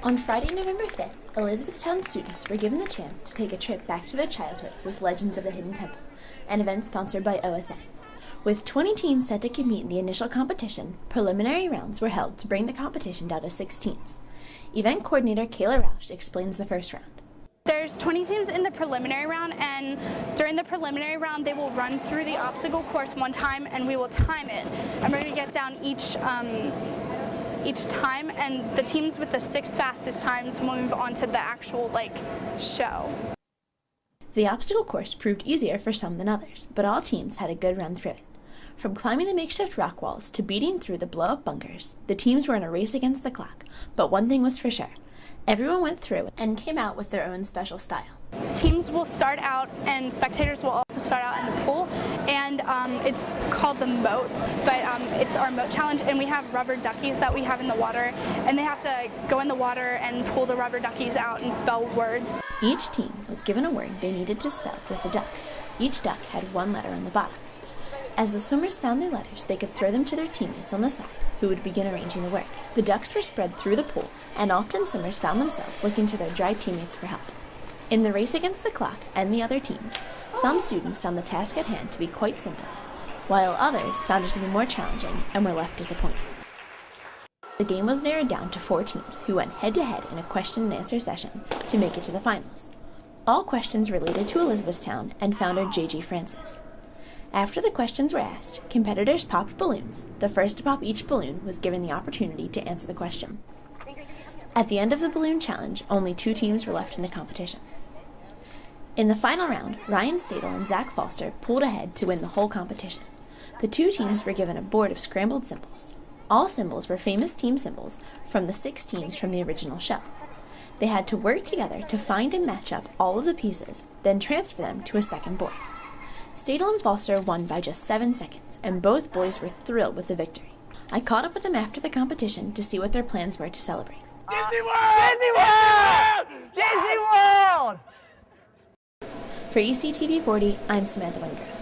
On Friday, November 5th, Elizabethtown students were given the chance to take a trip back to their childhood with Legends of the Hidden Temple, an event sponsored by OSA. With 20 teams set to compete in the initial competition, preliminary rounds were held to bring the competition down to 6 teams. Event coordinator Kayla Rausch explains the first round. There's 20 teams in the preliminary round, and during the preliminary round they will run through the obstacle course one time and we will time it. And we're going to get down each time, and the teams with the 6 fastest times move on to the actual show. The obstacle course proved easier for some than others, but all teams had a good run through it. From climbing the makeshift rock walls to beating through the blow-up bunkers, the teams were in a race against the clock, but one thing was for sure. Everyone went through and came out with their own special style. Teams will start out, and spectators will also start out in the pool, and it's called the moat, but it's our moat challenge, and we have rubber duckies that we have in the water, and they have to go in the water and pull the rubber duckies out and spell words. Each team was given a word they needed to spell with the ducks. Each duck had one letter on the bottom. As the swimmers found their letters, they could throw them to their teammates on the side, who would begin arranging the word. The ducks were spread through the pool, and often swimmers found themselves looking to their dry teammates for help. In the race against the clock and the other teams, some students found the task at hand to be quite simple, while others found it to be more challenging and were left disappointed. The game was narrowed down to 4 teams who went head-to-head in a question-and-answer session to make it to the finals. All questions related to Elizabethtown and founder J.G. Francis. After the questions were asked, competitors popped balloons. The first to pop each balloon was given the opportunity to answer the question. At the end of the balloon challenge, only 2 teams were left in the competition. In the final round, Ryan Stadel and Zach Foster pulled ahead to win the whole competition. The 2 teams were given a board of scrambled symbols. All symbols were famous team symbols from the 6 teams from the original show. They had to work together to find and match up all of the pieces, then transfer them to a second board. Stadel and Foster won by just 7 seconds, and both boys were thrilled with the victory. I caught up with them after the competition to see what their plans were to celebrate. Disney World! Disney World! Disney World! For ECTV 40, I'm Samantha Wingrove.